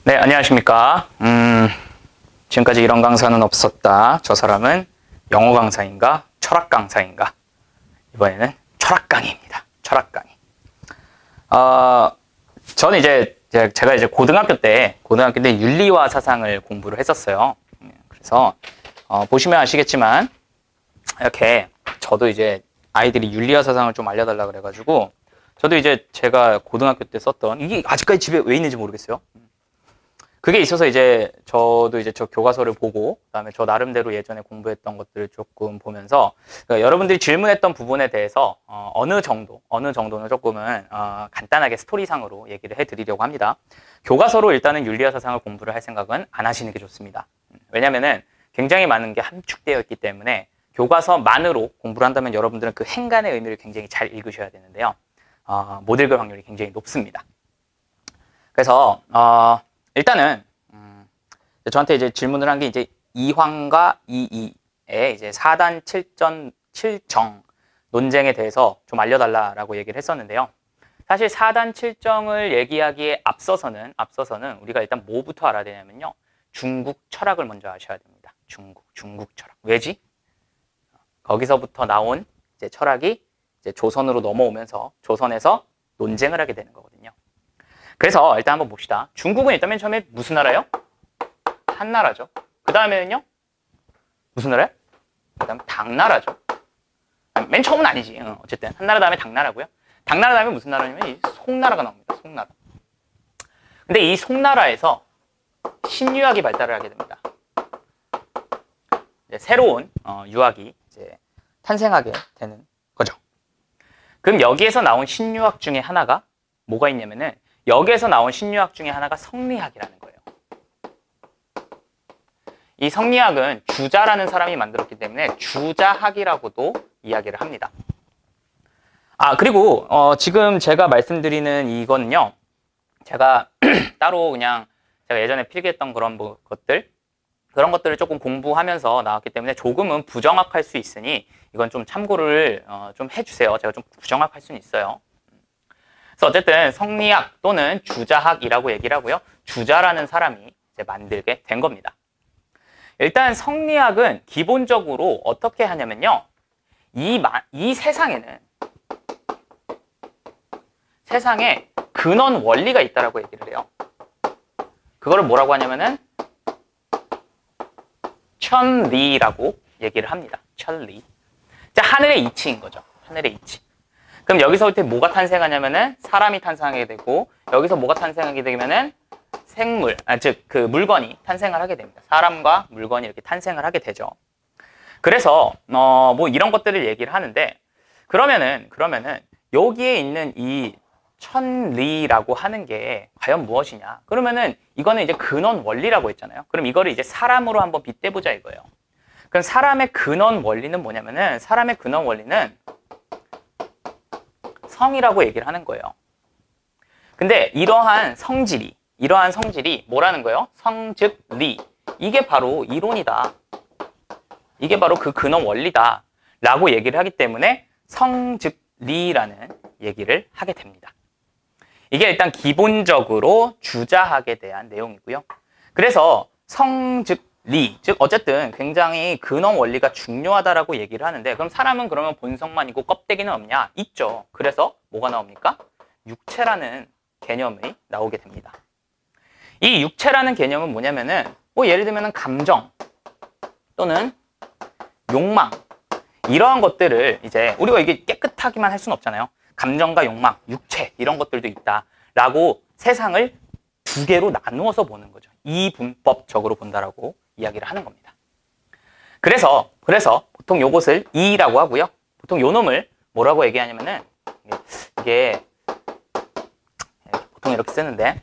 네, 안녕하십니까. 지금까지 이런 강사는 없었다. 저 사람은 영어 강사인가? 철학 강사인가? 이번에는 철학 강의입니다. 철학 강의. 저는 제가 이제 고등학교 때 윤리와 사상을 공부를 했었어요. 그래서, 보시면 아시겠지만, 이렇게 저도 이제 아이들이 윤리와 사상을 좀 알려달라 그래가지고, 저도 이제 제가 고등학교 때 썼던, 이게 아직까지 집에 왜 있는지 모르겠어요. 그게 있어서 저도 저 교과서를 보고, 그다음에 저 나름대로 예전에 공부했던 것들을 조금 보면서, 그러니까 여러분들이 질문했던 부분에 대해서, 어느 정도는 조금은, 간단하게 스토리상으로 얘기를 해드리려고 합니다. 교과서로 일단은 윤리와 사상을 공부를 할 생각은 안 하시는 게 좋습니다. 왜냐면은 굉장히 많은 게 함축되어 있기 때문에 교과서만으로 공부를 한다면 여러분들은 그 행간의 의미를 굉장히 잘 읽으셔야 되는데요. 못 읽을 확률이 굉장히 높습니다. 그래서, 일단은 저한테 이제 질문을 한 게 이제 이황과 이이의 이제 4단 7정 논쟁에 대해서 좀 알려달라라고 얘기를 했었는데요. 사실 4단 7정을 얘기하기에 앞서서는 우리가 일단 뭐부터 알아야 되냐면요. 중국 철학을 먼저 아셔야 됩니다. 중국 철학. 왜지? 거기서부터 나온 이제 철학이 이제 조선으로 넘어오면서 조선에서 논쟁을 하게 되는 거거든요. 그래서 일단 한번 봅시다. 중국은 일단 맨 처음에 무슨 나라예요? 한나라죠. 그 다음에는요? 무슨 나라예요? 그 다음에 당나라죠. 맨 처음은 아니지. 어쨌든 한나라 다음에 당나라고요. 당나라 다음에 무슨 나라냐면 이 송나라가 나옵니다. 송나라. 근데 이 송나라에서 신유학이 발달을 하게 됩니다. 새로운 유학이 이제 탄생하게 되는 거죠. 그럼 여기에서 나온 신유학 중에 하나가 뭐가 있냐면은 여기에서 나온 신유학 중에 하나가 성리학이라는 거예요. 이 성리학은 주자라는 사람이 만들었기 때문에 주자학이라고도 이야기를 합니다. 그리고 지금 제가 말씀드리는 이거는요. 제가 따로 그냥 제가 예전에 필기했던 그런 그런 것들을 조금 공부하면서 나왔기 때문에 조금은 부정확할 수 있으니 이건 좀 참고를 좀 해주세요. 제가 좀 부정확할 수는 있어요. 그래서 어쨌든 성리학 또는 주자학이라고 얘기를 하고요. 주자라는 사람이 이제 만들게 된 겁니다. 일단 성리학은 기본적으로 어떻게 하냐면요. 이 세상에 근원 원리가 있다라고 얘기를 해요. 그거를 뭐라고 하냐면은 천리라고 얘기를 합니다. 천리. 하늘의 이치인 거죠. 하늘의 이치. 그럼 여기서부터 뭐가 탄생하냐면은 사람이 탄생하게 되고 여기서 뭐가 탄생하게 되면은 생물, 즉 그 물건이 탄생을 하게 됩니다. 사람과 물건이 이렇게 탄생을 하게 되죠. 그래서 뭐 이런 것들을 얘기를 하는데 그러면은 여기에 있는 이 천리라고 하는 게 과연 무엇이냐? 그러면은 이거는 이제 근원 원리라고 했잖아요. 그럼 이거를 이제 사람으로 한번 빗대보자 이거예요. 그럼 사람의 근원 원리는 뭐냐면은 사람의 근원 원리는 성이라고 얘기를 하는 거예요. 근데 이러한 성질이 뭐라는 거예요? 성, 즉, 리. 이게 바로 이론이다. 이게 바로 그 근원 원리다. 라고 얘기를 하기 때문에 성, 즉, 리라는 얘기를 하게 됩니다. 이게 일단 기본적으로 주자학에 대한 내용이고요. 그래서 성, 즉, 리. 즉, 어쨌든 굉장히 근원 원리가 중요하다라고 얘기를 하는데 그럼 사람은 그러면 본성만 있고 껍데기는 없냐? 있죠. 그래서 뭐가 나옵니까? 육체라는 개념이 나오게 됩니다. 이 육체라는 개념은 뭐냐면은 예를 들면은 감정 또는 욕망 이러한 것들을 이제 우리가 이게 깨끗하기만 할 수는 없잖아요. 감정과 욕망, 육체 이런 것들도 있다라고 세상을 두 개로 나누어서 보는 거죠. 이분법적으로 본다라고 이야기를 하는 겁니다. 그래서 보통 요것을 이라고 하고요. 보통 요 놈을 뭐라고 얘기하냐면은 이게 보통 이렇게 쓰는데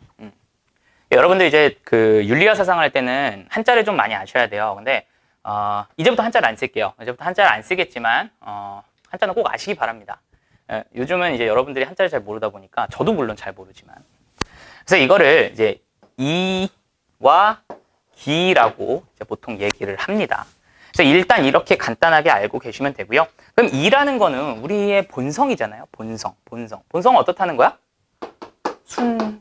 여러분들 이제 그 윤리와 사상을 할 때는 한자를 좀 많이 아셔야 돼요. 근데 이제부터 한자를 안 쓸게요. 이제부터 한자를 안 쓰겠지만 한자는 꼭 아시기 바랍니다. 요즘은 이제 여러분들이 한자를 잘 모르다 보니까 저도 물론 잘 모르지만 그래서 이거를 이제 이와 기라고 이제 보통 얘기를 합니다. 그래서 일단 이렇게 간단하게 알고 계시면 되고요. 그럼 이라는 거는 우리의 본성이잖아요. 본성은 어떻다는 거야? 순선.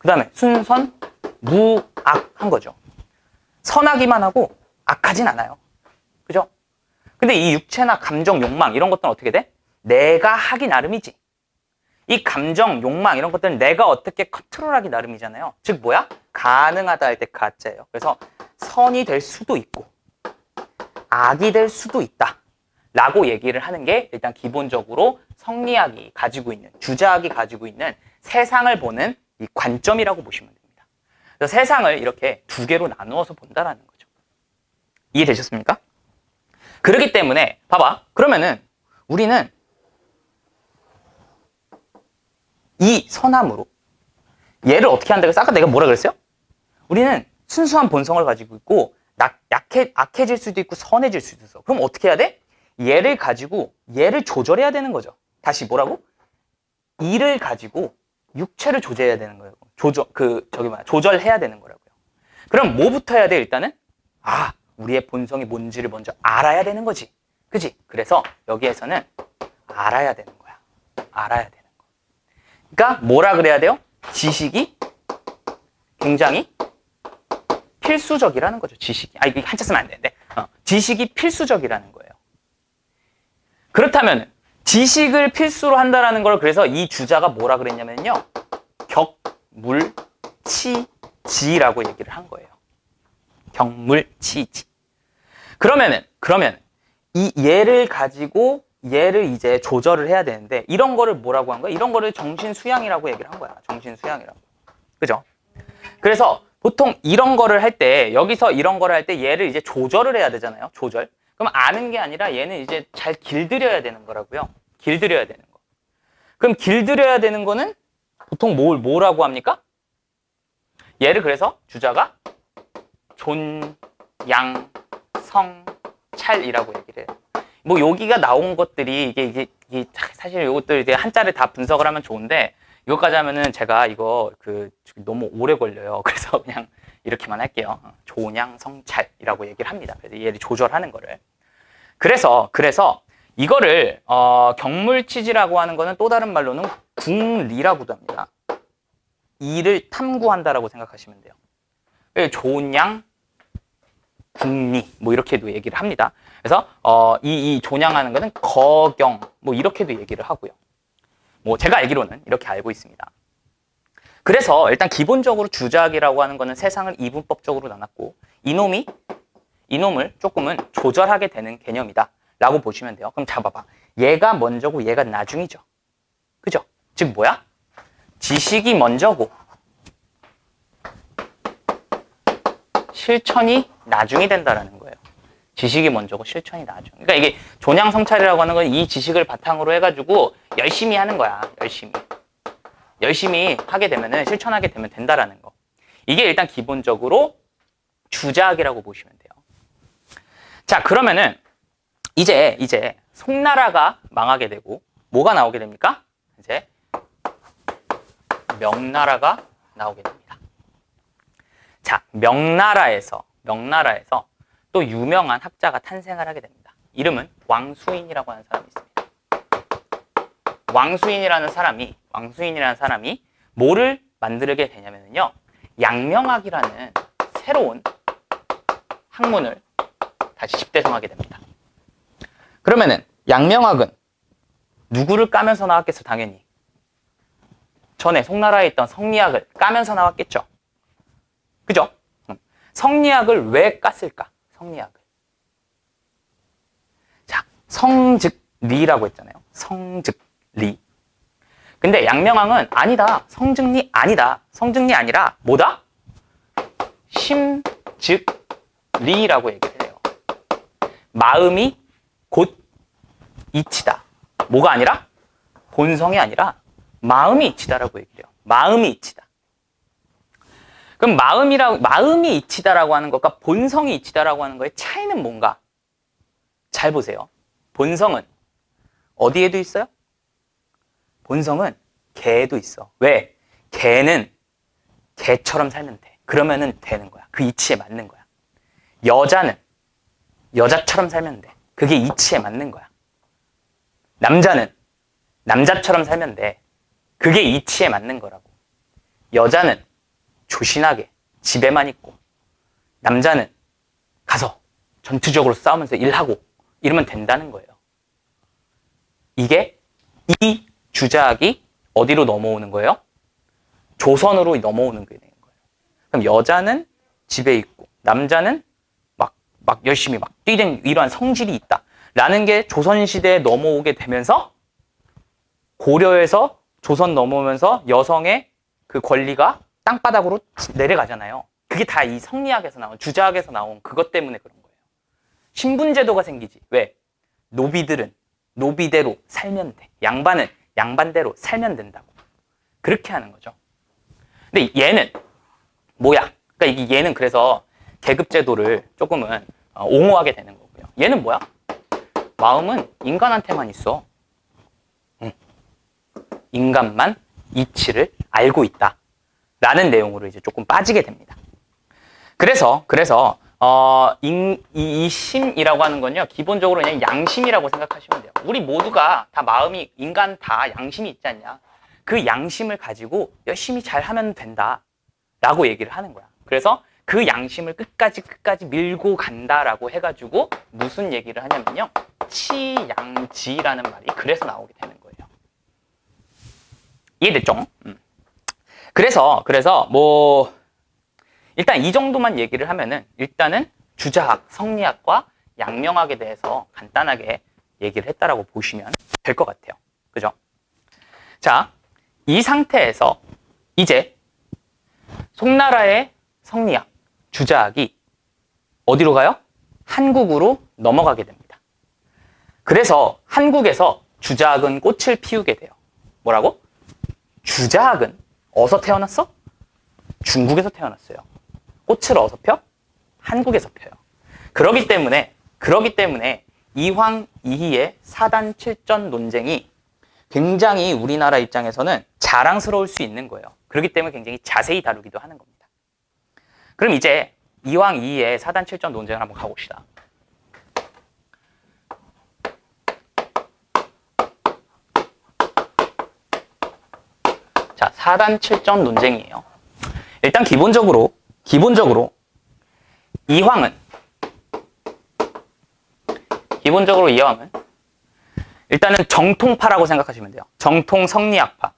그 다음에 순선, 무악한 거죠. 선하기만 하고 악하진 않아요. 그죠? 근데 이 육체나 감정, 욕망 이런 것들은 어떻게 돼? 내가 하기 나름이지. 이 감정, 욕망 이런 것들은 내가 어떻게 컨트롤하기 나름이잖아요. 즉 뭐야? 가능하다 할 때 가짜예요. 그래서 선이 될 수도 있고 악이 될 수도 있다 라고 얘기를 하는 게 일단 기본적으로 성리학이 가지고 있는, 주자학이 가지고 있는 세상을 보는 이 관점이라고 보시면 됩니다. 그래서 세상을 이렇게 두 개로 나누어서 본다라는 거죠. 이해되셨습니까? 그렇기 때문에 봐봐. 그러면은 우리는 이 선함으로 얘를 어떻게 한다고 해서 아까 내가 뭐라 그랬어요? 우리는 순수한 본성을 가지고 있고 악해질 수도 있고 선해질 수도 있어. 그럼 어떻게 해야 돼? 얘를 가지고 얘를 조절해야 되는 거죠. 다시 뭐라고? 이를 가지고 육체를 조절해야 되는 거예요. 조절해야 되는 거라고요. 그럼 뭐부터 해야 돼? 일단은 우리의 본성이 뭔지를 먼저 알아야 되는 거지. 그지? 그래서 여기에서는 알아야 되는 거야. 알아야 되는 거. 그러니까 뭐라 그래야 돼요? 지식이 굉장히 필수적이라는 거죠. 지식이. 이거 한자 쓰면 안 되는데. 지식이 필수적이라는 거예요. 그렇다면 지식을 필수로 한다라는 걸 그래서 이 주자가 뭐라 그랬냐면요. 격물치지라고 얘기를 한 거예요. 격물치지. 그러면 이 얘를 가지고 얘를 이제 조절을 해야 되는데 이런 거를 뭐라고 한 거야? 이런 거를 정신수양이라고 얘기를 한 거야. 정신수양이라고. 그죠? 그래서 보통 이런 거를 할 때 여기서 이런 거를 할 때 얘를 이제 조절을 해야 되잖아요. 조절. 그럼 아는 게 아니라 얘는 이제 잘 길들여야 되는 거라고요. 길들여야 되는 거. 그럼 길들여야 되는 거는 보통 뭐라고 합니까? 얘를 그래서 주자가 존, 양, 성, 찰이라고 얘기를 해요. 뭐 여기가 나온 것들이 이게 사실 이것들 이제 한자를 다 분석을 하면 좋은데 이것까지 하면은 제가 이거 너무 오래 걸려요. 그래서 그냥 이렇게만 할게요. 존양, 성, 찰이라고 얘기를 합니다. 그래서 얘를 조절하는 거를. 그래서 이거를 격물치지라고 하는 거는 또 다른 말로는 궁리라고도 합니다. 이를 탐구한다라고 생각하시면 돼요. 존양, 궁리 뭐 이렇게도 얘기를 합니다. 그래서 이 존양하는 거는 거경 뭐 이렇게도 얘기를 하고요. 뭐 제가 알기로는 이렇게 알고 있습니다. 그래서 일단 기본적으로 주자학이라고 하는 거는 세상을 이분법적으로 나눴고 이놈을 조금은 조절하게 되는 개념이다 라고 보시면 돼요. 그럼 잡아봐. 얘가 먼저고 얘가 나중이죠. 그죠? 즉 뭐야? 지식이 먼저고 실천이 나중이 된다라는 거예요. 지식이 먼저고 실천이 나중. 그러니까 이게 존양성찰이라고 하는 건 이 지식을 바탕으로 해가지고 열심히 하는 거야. 열심히 하게 되면은 실천하게 되면 된다라는 거. 이게 일단 기본적으로 주자학이라고 보시면 돼요. 자, 그러면은 이제 송나라가 망하게 되고 뭐가 나오게 됩니까? 이제 명나라가 나오게 됩니다. 자, 명나라에서 또 유명한 학자가 탄생을 하게 됩니다. 이름은 왕수인이라고 하는 사람이 있습니다. 왕수인이라는 사람이 뭐를 만들게 되냐면요. 양명학이라는 새로운 학문을 다시 집대성하게 됩니다. 그러면은 양명학은 누구를 까면서 나왔겠어? 당연히 전에 송나라에 있던 성리학을 까면서 나왔겠죠. 그죠? 성리학을 왜 깠을까? 성리학을. 자, 성즉리라고 했잖아요. 성즉리. 근데 양명학은 아니다. 성즉리 아니다. 성즉리 아니라 뭐다? 심즉리라고 얘기를 해요. 마음이 곧 이치다. 뭐가 아니라? 본성이 아니라 마음이 이치다라고 얘기를 해요. 마음이 이치다. 그럼 마음이 이치다라고 하는 것과 본성이 이치다라고 하는 거의 차이는 뭔가? 잘 보세요. 본성은 어디에도 있어요? 본성은 개에도 있어. 왜? 개는 개처럼 살면 돼. 그러면은 되는 거야. 그 이치에 맞는 거야. 여자는 여자처럼 살면 돼. 그게 이치에 맞는 거야. 남자는 남자처럼 살면 돼. 그게 이치에 맞는 거라고. 여자는 조신하게 집에만 있고 남자는 가서 전투적으로 싸우면서 일하고 이러면 된다는 거예요. 이게 이 주자학이 어디로 넘어오는 거예요? 조선으로 넘어오는 게 되는 거예요. 그럼 여자는 집에 있고 남자는 막 열심히 막 뛰는 이러한 성질이 있다. 라는 게 조선시대에 넘어오게 되면서 고려에서 조선 넘어오면서 여성의 그 권리가 땅바닥으로 내려가잖아요. 그게 다 이 성리학에서 나온, 주자학에서 나온 그것 때문에 그런 거예요. 신분제도가 생기지. 왜? 노비들은 노비대로 살면 돼. 양반은 양반대로 살면 된다고. 그렇게 하는 거죠. 근데 얘는 뭐야? 그러니까 이게 얘는 그래서 계급제도를 조금은 옹호하게 되는 거고요. 얘는 뭐야? 마음은 인간한테만 있어. 인간만 이치를 알고 있다. 라는 내용으로 이제 조금 빠지게 됩니다. 그래서 이 심이라고 하는 건요, 기본적으로 그냥 양심이라고 생각하시면 돼요. 우리 모두가 다 마음이, 인간 다 양심이 있지 않냐. 그 양심을 가지고 열심히 잘 하면 된다. 라고 얘기를 하는 거야. 그래서 그 양심을 끝까지 밀고 간다라고 해가지고 무슨 얘기를 하냐면요. 치양지라는 말이 그래서 나오게 되는 거예요. 이해됐죠? 그래서 뭐 일단 이 정도만 얘기를 하면은 일단은 주자학, 성리학과 양명학에 대해서 간단하게 얘기를 했다라고 보시면 될 것 같아요. 그죠? 자, 이 상태에서 이제 송나라의 성리학, 주자학이 어디로 가요? 한국으로 넘어가게 됩니다. 그래서 한국에서 주자학은 꽃을 피우게 돼요. 뭐라고? 주자학은 어디서 태어났어? 중국에서 태어났어요. 꽃을 어디서 펴? 한국에서 펴요. 그러기 때문에 이황 이희의 사단칠전 논쟁이 굉장히 우리나라 입장에서는 자랑스러울 수 있는 거예요. 그렇기 때문에 굉장히 자세히 다루기도 하는 겁니다. 그럼 이제 이황 이희의 사단칠전 논쟁을 한번 가봅시다. 자, 사단칠전 논쟁이에요. 일단 기본적으로 이황은 일단은 정통파라고 생각하시면 돼요. 정통성리학파.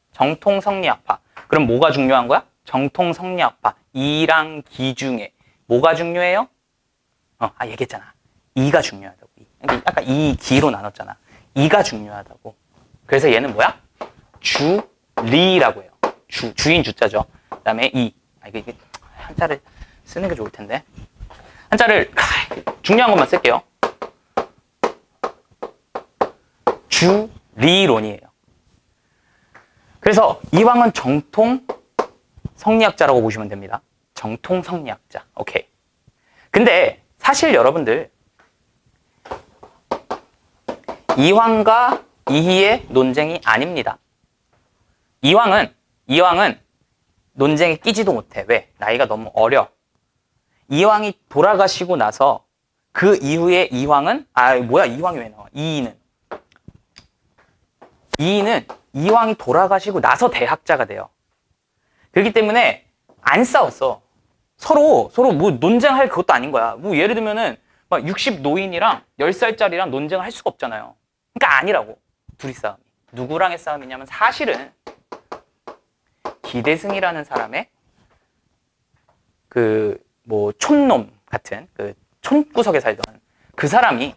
그럼 뭐가 중요한 거야? 정통성리학파. 이랑 기 중에 뭐가 중요해요? 얘기했잖아. 이가 중요하다고. 아까 이, 기로 나눴잖아. 이가 중요하다고. 그래서 얘는 뭐야? 주리라고 해요. 주인 주자죠. 그 다음에 이. 이게 한자를 쓰는 게 좋을 텐데. 한자를 중요한 것만 쓸게요. 주리론이에요. 그래서 이황은 정통 성리학자라고 보시면 됩니다. 정통 성리학자. 오케이. 근데 사실 여러분들 이황과 이희의 논쟁이 아닙니다. 이황은 논쟁에 끼지도 못해. 왜? 나이가 너무 어려. 이황이 돌아가시고 나서 그 이후에 이황은 이황이 왜 나와? 이희는 이황이 돌아가시고 나서 대학자가 돼요. 그렇기 때문에 안 싸웠어. 서로 뭐 논쟁할 그것도 아닌 거야. 뭐 예를 들면은 막 60 노인이랑 10살짜리랑 논쟁을 할 수가 없잖아요. 그러니까 아니라고. 둘이 싸움이. 누구랑의 싸움이냐면 사실은 기대승이라는 사람의 촌놈 같은 촌구석에 살던 그 사람이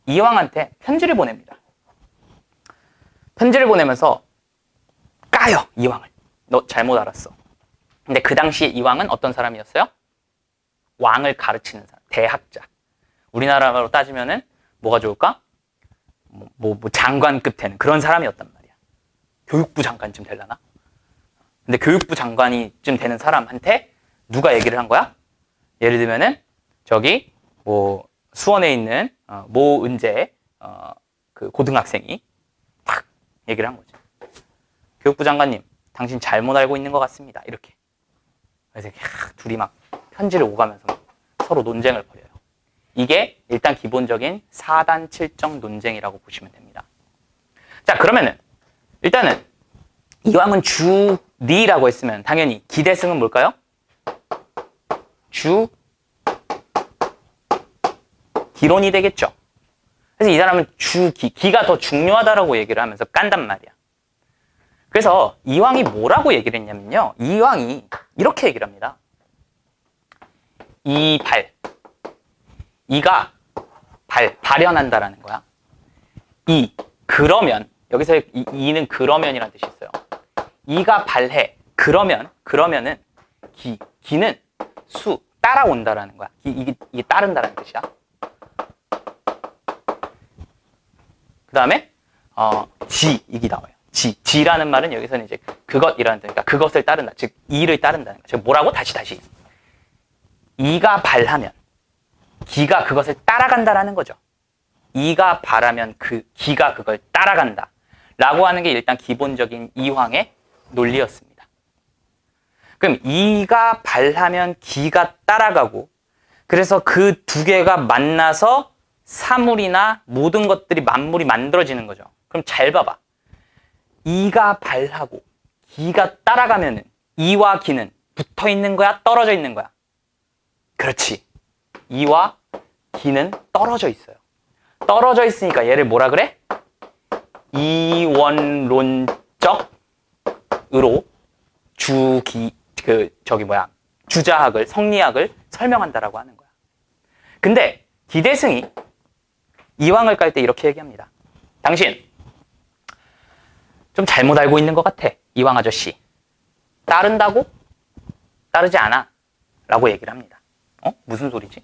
이황한테 편지를 보냅니다. 편지를 보내면서 까요, 이황을. 너 잘못 알았어. 근데 그 당시에 이황은 어떤 사람이었어요? 왕을 가르치는 사람, 대학자. 우리나라로 따지면은 뭐가 좋을까? 장관급 되는 그런 사람이었단 말이야. 교육부 장관쯤 되려나? 근데 교육부 장관이쯤 되는 사람한테 누가 얘기를 한 거야? 예를 들면은 저기 수원에 있는 모은재 그 고등학생이 탁 얘기를 한 거죠. 교육부 장관님, 당신 잘못 알고 있는 것 같습니다. 이렇게. 그래서 둘이 막 편지를 오가면서 서로 논쟁을 벌여요. 이게 일단 기본적인 사단칠정 논쟁이라고 보시면 됩니다. 자, 그러면은 일단은 이황은 주리라고 했으면 당연히 기대승은 뭘까요? 기론이 되겠죠. 그래서 이 사람은 기가 더 중요하다라고 얘기를 하면서 깐단 말이야. 그래서 이황이 뭐라고 얘기를 했냐면요. 이황이 이렇게 얘기를 합니다. 이가 발현한다라는 거야. 그러면 여기서 이는 그러면이라는 뜻이 있어요. 이가 발해. 그러면은 기는 따라온다라는 거야. 이게 따른다라는 뜻이야. 그 다음에 이게 나와요. 지라는 말은 여기서는 이제 그것이라는 뜻, 그러니까 그것을 따른다. 즉 이를 따른다는 거. 즉 뭐라고? 다시. 이가 발하면 기가 그것을 따라간다라는 거죠. 이가 발하면 기가 그걸 따라간다. 라고 하는 게 일단 기본적인 이황의 논리였습니다. 그럼 이가 발하면 기가 따라가고, 그래서 그 두 개가 만나서 사물이나 모든 것들이 만물이 만들어지는 거죠. 그럼 잘 봐봐. 이가 발하고 기가 따라가면은 이와 기는 붙어 있는 거야? 떨어져 있는 거야? 그렇지. 이와 기는 떨어져 있어요. 떨어져 있으니까 얘를 뭐라 그래? 이원론적으로 주자학을, 성리학을 설명한다라고 하는 거야. 근데 기대승이 이황을 깔 때 이렇게 얘기합니다. 당신 좀 잘못 알고 있는 것 같아. 이황 아저씨. 따른다고? 따르지 않아. 라고 얘기를 합니다. 무슨 소리지?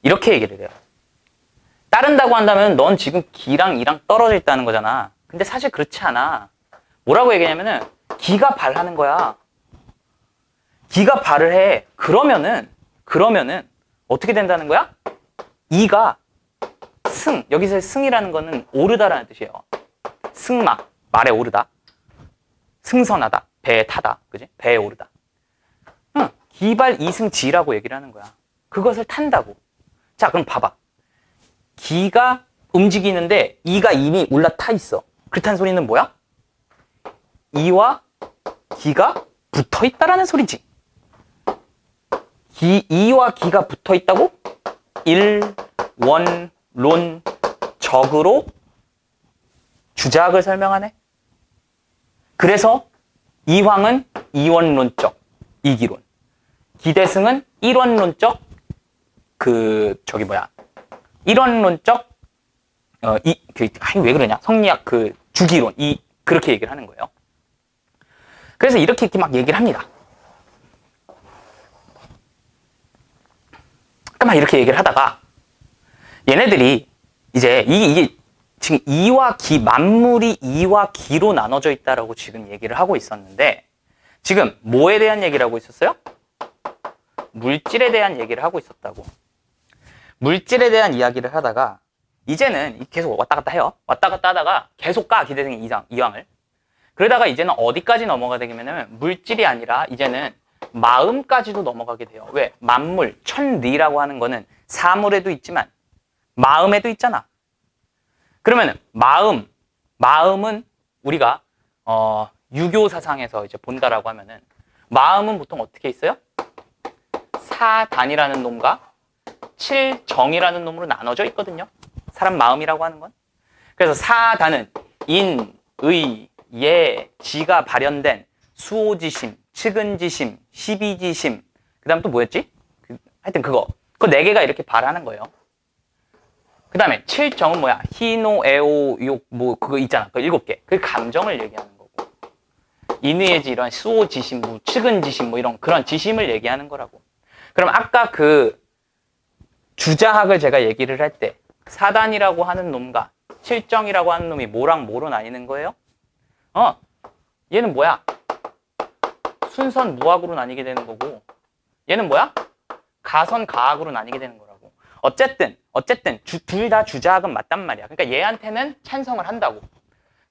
이렇게 얘기를 해요. 따른다고 한다면 넌 지금 기랑 이랑 떨어져 있다는 거잖아. 근데 사실 그렇지 않아. 뭐라고 얘기하냐면은 기가 발하는 거야. 기가 발을 해. 그러면은 어떻게 된다는 거야? 이가 여기서 승이라는 거는 오르다라는 뜻이에요. 승마, 말에 오르다. 승선하다, 배에 타다. 그지? 배에 오르다. 기발 이승지라고 얘기를 하는 거야. 그것을 탄다고. 자, 그럼 봐봐. 기가 움직이는데 이가 이미 올라타 있어. 그렇다는 소리는 뭐야? 이와 기가 붙어 있다라는 소리지. 이와 기가 붙어 있다고? 일원론적으로 주자학을 설명하네. 그래서 이황은 이원론적 이기론, 기대승은 일원론적 일원론적 왜 그러냐? 성리학 주기론 그렇게 얘기를 하는 거예요. 그래서 이렇게 막 얘기를 합니다. 막 이렇게 얘기를 하다가 얘네들이 이제 이게 지금 이와 기, 만물이 이와 기로 나눠져 있다라고 지금 얘기를 하고 있었는데, 지금 뭐에 대한 얘기를 하고 있었어요? 물질에 대한 얘기를 하고 있었다고. 물질에 대한 이야기를 하다가 이제는 계속 왔다 갔다 해요. 왔다 갔다 하다가 계속 가, 기대승이 이황을. 그러다가 이제는 어디까지 넘어가게 되냐면 물질이 아니라 이제는 마음까지도 넘어가게 돼요. 왜? 만물, 천리라고 하는 거는 사물에도 있지만 마음에도 있잖아. 그러면 마음은 우리가 유교 사상에서 이제 본다라고 하면은 마음은 보통 어떻게 있어요? 사단이라는 놈과 칠정이라는 놈으로 나눠져 있거든요. 사람 마음이라고 하는 건. 그래서 사단은 인, 의, 예, 지가 발현된 수오지심, 측은지심, 십이지심, 그 다음 또 뭐였지? 하여튼 그거 4개가 이렇게 발하는 거예요. 그 다음에 칠정은 뭐야? 희노, 애오, 욕, 그거 있잖아. 그 7개. 그 감정을 얘기하는 거고. 인의예지, 이런 수오지심, 측은지심, 이런 그런 지심을 얘기하는 거라고. 그럼 아까 주자학을 제가 얘기를 할 때 사단이라고 하는 놈과 칠정이라고 하는 놈이 뭐랑 뭐로 나뉘는 거예요? 얘는 뭐야? 순선 무학으로 나뉘게 되는 거고, 얘는 뭐야? 가선 가학으로 나뉘게 되는 거라고. 어쨌든 둘 다 주자학은 맞단 말이야. 그러니까 얘한테는 찬성을 한다고.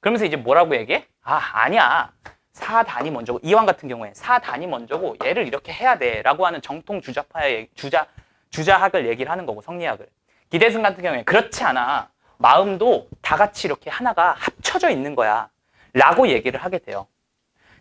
그러면서 이제 뭐라고 얘기해? 아니야. 사단이 먼저고, 이황 같은 경우에 사단이 먼저고 얘를 이렇게 해야 돼 라고 하는 정통 주자파의 주자학을 얘기를 하는 거고, 성리학을. 기대승 같은 경우에 그렇지 않아. 마음도 다 같이 이렇게 하나가 합쳐져 있는 거야 라고 얘기를 하게 돼요.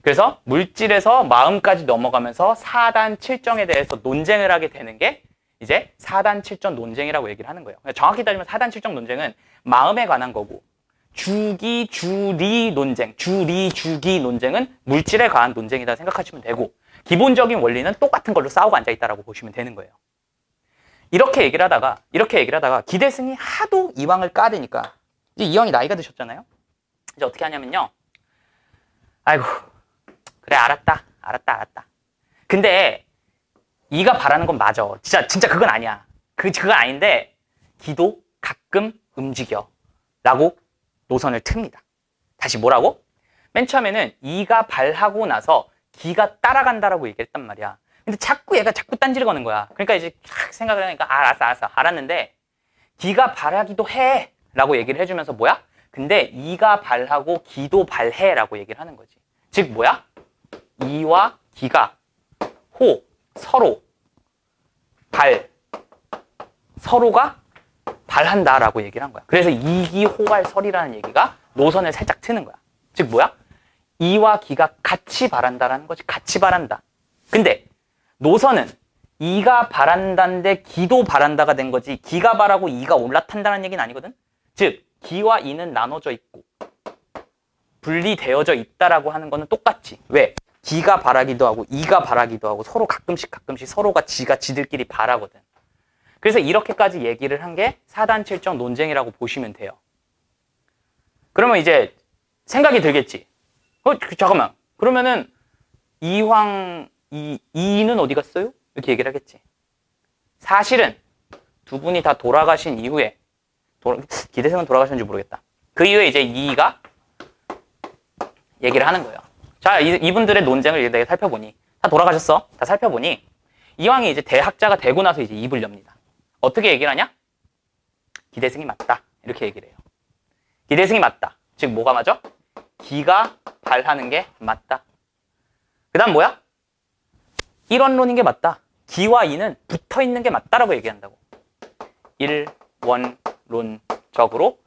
그래서 물질에서 마음까지 넘어가면서 4단 7정에 대해서 논쟁을 하게 되는 게 이제 4단 7정 논쟁이라고 얘기를 하는 거예요. 정확히 따지면 4단 7정 논쟁은 마음에 관한 거고, 주기, 주리 논쟁, 주리, 주기 논쟁은 물질에 관한 논쟁이다 생각하시면 되고, 기본적인 원리는 똑같은 걸로 싸우고 앉아있다라고 보시면 되는 거예요. 이렇게 얘기를 하다가 기대승이 하도 이왕을 까대니까, 이제 이왕이 나이가 드셨잖아요. 이제 어떻게 하냐면요. 아이고, 그래, 알았다. 근데 이가 바라는 건 맞아. 진짜 그건 아니야. 그건 아닌데 기도 가끔 움직여 라고 노선을 틉니다. 다시 뭐라고? 맨 처음에는 이가 발하고 나서 기가 따라간다라고 얘기를 했단 말이야. 근데 얘가 자꾸 딴지를 거는 거야. 그러니까 이제 생각을 하니까 알았어. 알았는데 기가 발하기도 해 라고 얘기를 해주면서 뭐야? 근데 이가 발하고 기도 발해 라고 얘기를 하는 거지. 즉 뭐야? 이와 기가 서로 서로가 발한다라고 얘기를 한 거야. 그래서 이기호발설이라는 얘기가 노선을 살짝 트는 거야. 즉 뭐야? 이와 기가 같이 발한다라는 거지. 같이 발한다. 근데 노선은 이가 발한다인데 기도 발한다가 된 거지, 기가 발하고 이가 올라탄다는 얘기는 아니거든. 즉 기와 이는 나눠져 있고 분리되어져 있다라고 하는 거는 똑같지. 왜? 기가 발하기도 하고 이가 발하기도 하고 서로 가끔씩 서로가 지들끼리 발하거든. 그래서 이렇게까지 얘기를 한 게 4단 7정 논쟁이라고 보시면 돼요. 그러면 이제 생각이 들겠지. 잠깐만. 그러면은 이는 어디 갔어요? 이렇게 얘기를 하겠지. 사실은 두 분이 다 돌아가신 이후에, 기대승은 돌아가셨는지 모르겠다. 그 이후에 이제 이가 얘기를 하는 거예요. 자, 이분들의 논쟁을 내가 살펴보니, 다 돌아가셨어. 다 살펴보니 이왕이 이제 대학자가 되고 나서 이제 입을 엽니다. 어떻게 얘기를 하냐? 기대승이 맞다. 이렇게 얘기를 해요. 기대승이 맞다. 즉 뭐가 맞아? 기가 발하는 게 맞다. 그 다음 뭐야? 일원론인 게 맞다. 기와 이는 붙어 있는 게 맞다라고 얘기한다고. 일원론적으로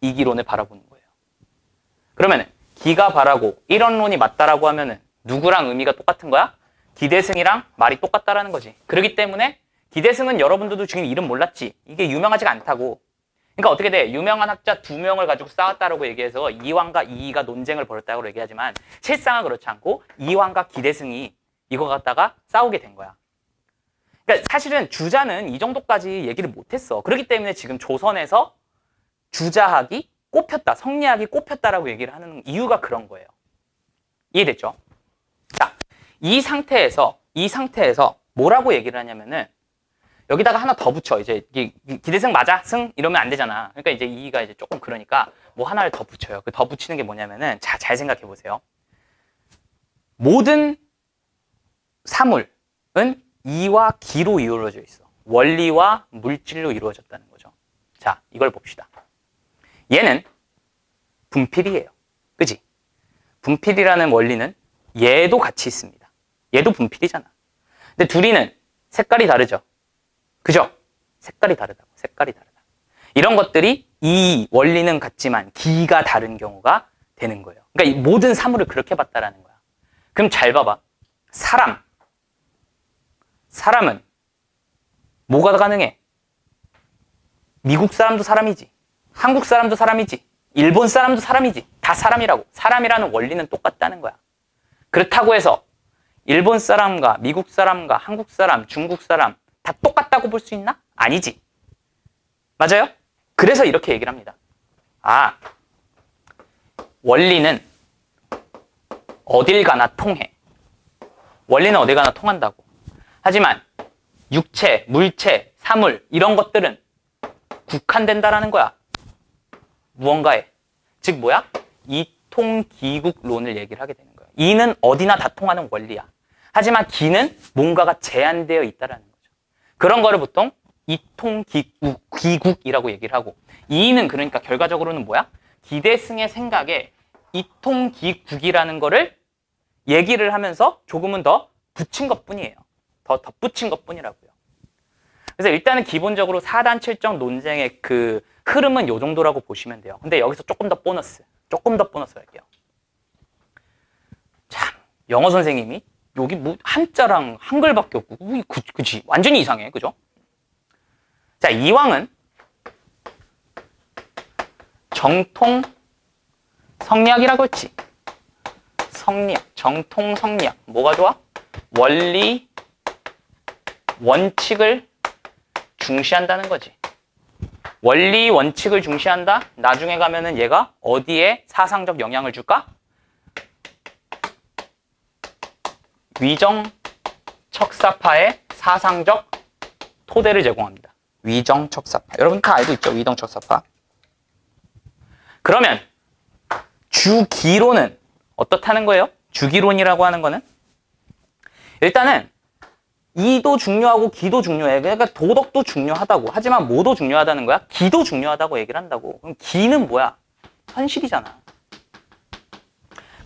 이기론을 바라보는 거예요. 그러면은 기가 발하고 일원론이 맞다라고 하면은 누구랑 의미가 똑같은 거야? 기대승이랑 말이 똑같다라는 거지. 그렇기 때문에 기대승은 여러분들도 지금 이름 몰랐지. 이게 유명하지가 않다고. 그러니까 어떻게 돼? 유명한 학자 2명을 가지고 싸웠다라고 얘기해서 이왕과 이의가 논쟁을 벌였다고 얘기하지만 실상은 그렇지 않고 이왕과 기대승이 이거 갖다가 싸우게 된 거야. 그러니까 사실은 주자는 이 정도까지 얘기를 못했어. 그렇기 때문에 지금 조선에서 주자학이 꼽혔다, 성리학이 꼽혔다라고 얘기를 하는 이유가 그런 거예요. 이해됐죠? 자, 이 상태에서 뭐라고 얘기를 하냐면은 여기다가 하나 더 붙여. 이제 기대승 맞아? 승? 이러면 안 되잖아. 그러니까 이제 이가 이제 조금 그러니까 뭐 하나를 더 붙여요. 그 더 붙이는 게 뭐냐면은, 자, 잘 생각해 보세요. 모든 사물은 이와 기로 이루어져 있어. 원리와 물질로 이루어졌다는 거죠. 자, 이걸 봅시다. 얘는 분필이에요. 그지? 분필이라는 원리는 얘도 같이 있습니다. 얘도 분필이잖아. 근데 둘이는 색깔이 다르죠. 그죠? 색깔이 다르다. 이런 것들이 이 원리는 같지만 기가 다른 경우가 되는 거예요. 그러니까 이 모든 사물을 그렇게 봤다라는 거야. 그럼 잘 봐봐. 사람은 뭐가 가능해? 미국 사람도 사람이지. 한국 사람도 사람이지. 일본 사람도 사람이지. 다 사람이라고. 사람이라는 원리는 똑같다는 거야. 그렇다고 해서 일본 사람과 미국 사람과 한국 사람, 중국 사람 다 똑같다고 볼 수 있나? 아니지. 맞아요? 그래서 이렇게 얘기를 합니다. 아, 원리는 어딜 가나 통해. 원리는 어딜 가나 통한다고. 하지만 육체, 물체, 사물 이런 것들은 국한된다라는 거야. 무언가에. 즉 뭐야? 이통기국론을 얘기를 하게 되는 거야. 이는 어디나 다 통하는 원리야. 하지만 기는 뭔가가 제한되어 있다라는 거죠. 그런 거를 보통 이통기국이라고 얘기를 하고, 이는 그러니까 결과적으로는 뭐야? 기대승의 생각에 이통기국이라는 거를 얘기를 하면서 조금은 더 붙인 것뿐이에요. 더 덧붙인 것뿐이라고요. 그래서 일단은 기본적으로 4단 7정 논쟁의 그 흐름은 이 정도라고 보시면 돼요. 근데 여기서 조금 더 보너스 할게요. 영어 선생님이 여기 뭐 한자랑 한글밖에 없고 그치 완전히 이상해. 그죠? 자, 이왕은 정통 성리학이라고 했지. 성리학, 정통 성리학. 뭐가 좋아? 원리, 원칙을 중시한다는 거지. 원리, 원칙을 중시한다? 나중에 가면은 얘가 어디에 사상적 영향을 줄까? 위정척사파의 사상적 토대를 제공합니다. 위정척사파. 여러분 다 알고 있죠? 위정척사파. 그러면 주기론은 어떻다는 거예요? 주기론이라고 하는 거는 일단은 이도 중요하고 기도 중요해. 그러니까 도덕도 중요하다고. 하지만 뭐도 중요하다는 거야? 기도 중요하다고 얘기를 한다고. 그럼 기는 뭐야? 현실이잖아.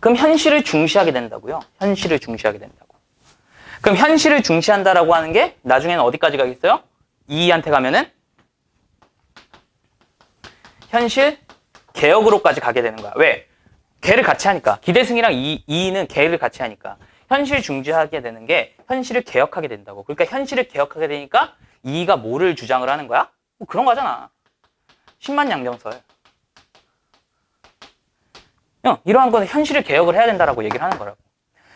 그럼 현실을 중시하게 된다고요. 현실을 중시하게 된다고. 그럼 현실을 중시한다라고 하는 게 나중에는 어디까지 가겠어요? 이한테 가면은 현실 개혁으로까지 가게 되는 거야. 왜? 개를 같이 하니까. 기대승이랑 이는 개를 같이 하니까. 현실 중시하게 되는 게 현실을 개혁하게 된다고. 그러니까 현실을 개혁하게 되니까 이가 뭐를 주장을 하는 거야? 뭐 그런 거잖아. 10만 양정설. 이러한 거는 현실을 개혁을 해야 된다라고 얘기를 하는 거라고.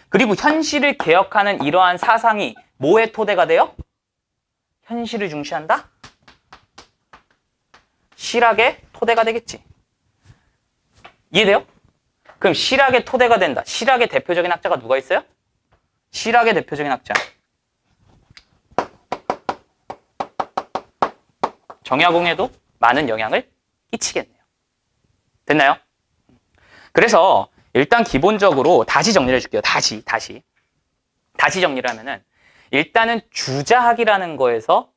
그리고 현실을 개혁하는 이러한 사상이 뭐의 토대가 돼요? 현실을 중시한다? 실학의 토대가 되겠지. 이해돼요? 그럼 실학의 토대가 된다. 실학의 대표적인 학자가 누가 있어요? 실학의 대표적인 학자. 정약용에도 많은 영향을 끼치겠네요. 됐나요? 그래서 일단 기본적으로 다시 정리를 해줄게요. 다시 정리를 하면은 일단은 주자학이라는 거에서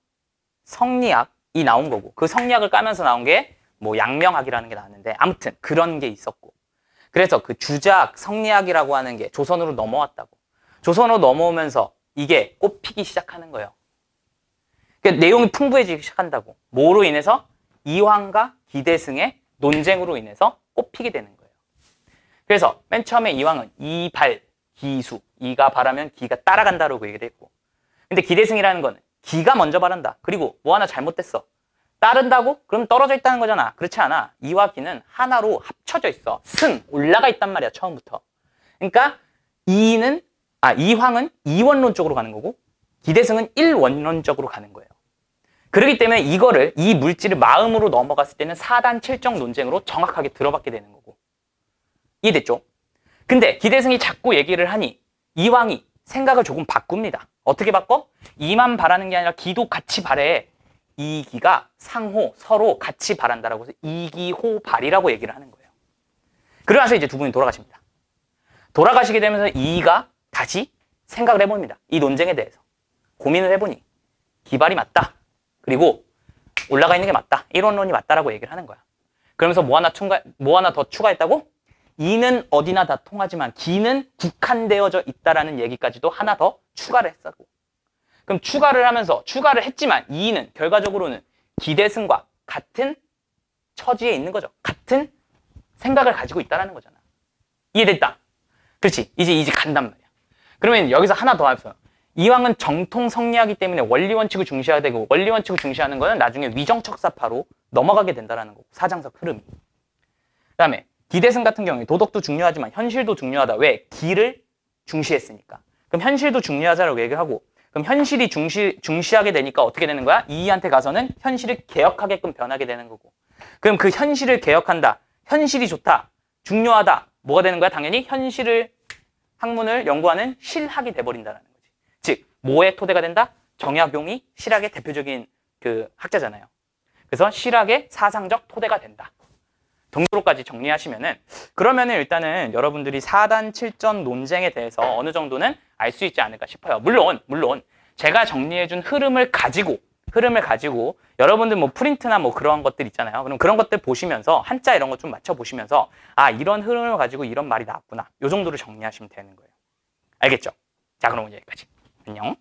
성리학이 나온 거고 그 성리학을 까면서 나온 게 뭐 양명학이라는 게 나왔는데 아무튼 그런 게 있었고 그래서 그 주자학, 성리학이라고 하는 게 조선으로 넘어왔다고. 조선으로 넘어오면서 이게 꽃피기 시작하는 거예요. 그러니까 내용이 풍부해지기 시작한다고. 뭐로 인해서? 이황과 기대승의 논쟁으로 인해서 꽃피게 되는 거예요. 그래서 맨 처음에 이황은 이발, 기수. 이가 발하면 기가 따라간다라고 얘기를 했고. 근데 기대승이라는 거는 기가 먼저 바른다. 그리고 뭐 하나 잘못됐어. 따른다고? 그럼 떨어져 있다는 거잖아. 그렇지 않아. 이와 기는 하나로 합쳐져 있어. 승, 올라가 있단 말이야, 처음부터. 그러니까 이황은 이원론적으로 가는 거고 기대승은 일원론적으로 가는 거예요. 그렇기 때문에 이 물질을 마음으로 넘어갔을 때는 사단 칠정 논쟁으로 정확하게 들어받게 되는 거고. 이해됐죠? 근데 기대승이 자꾸 얘기를 하니 이황이 생각을 조금 바꿉니다. 어떻게 바꿔? 이만 바라는 게 아니라 기도 같이 바래. 이기가 상호 서로 같이 바란다라고 해서 이기호발이라고 얘기를 하는 거예요. 그러고 나서 이제 두 분이 돌아가십니다. 돌아가시게 되면서 이가 다시 생각을 해봅니다. 이 논쟁에 대해서 고민을 해보니 기발이 맞다. 그리고 올라가 있는 게 맞다. 일원론이 맞다라고 얘기를 하는 거야. 그러면서 뭐 하나 더 추가했다고? 이는 어디나 다 통하지만 기는 국한되어져 있다라는 얘기까지도 하나 더 추가를 했었고. 그럼 추가를 했지만 이는 결과적으로는 기대승과 같은 처지에 있는 거죠. 같은 생각을 가지고 있다라는 거잖아. 이해됐다? 그렇지. 이제 간단 말이야. 그러면 여기서 하나 더 합쳐. 이황은 정통 성리하기 때문에 원리 원칙을 중시해야 되고 원리 원칙을 중시하는 거는 나중에 위정척사파로 넘어가게 된다라는 거고. 사장적 흐름이. 그다음에 기대승 같은 경우에 도덕도 중요하지만 현실도 중요하다. 왜? 기를 중시했으니까. 그럼 현실도 중요하자라고 얘기를 하고 그럼 현실이 중시하게 되니까 어떻게 되는 거야? 이한테 가서는 현실을 개혁하게끔 변하게 되는 거고. 그럼 그 현실을 개혁한다. 현실이 좋다. 중요하다. 뭐가 되는 거야? 당연히 현실을 학문을 연구하는 실학이 돼버린다는 거지. 즉 뭐의 토대가 된다? 정약용이 실학의 대표적인 그 학자잖아요. 그래서 실학의 사상적 토대가 된다. 정도로까지 정리하시면은 그러면은 일단은 여러분들이 사단 칠전 논쟁에 대해서 어느 정도는 알 수 있지 않을까 싶어요. 물론 제가 정리해준 흐름을 가지고 여러분들 뭐 프린트나 뭐 그런 것들 있잖아요. 그럼 그런 것들 보시면서 한자 이런 거 좀 맞춰 보시면서 아 이런 흐름을 가지고 이런 말이 나왔구나. 요 정도로 정리하시면 되는 거예요. 알겠죠? 자 그럼 여기까지. 안녕.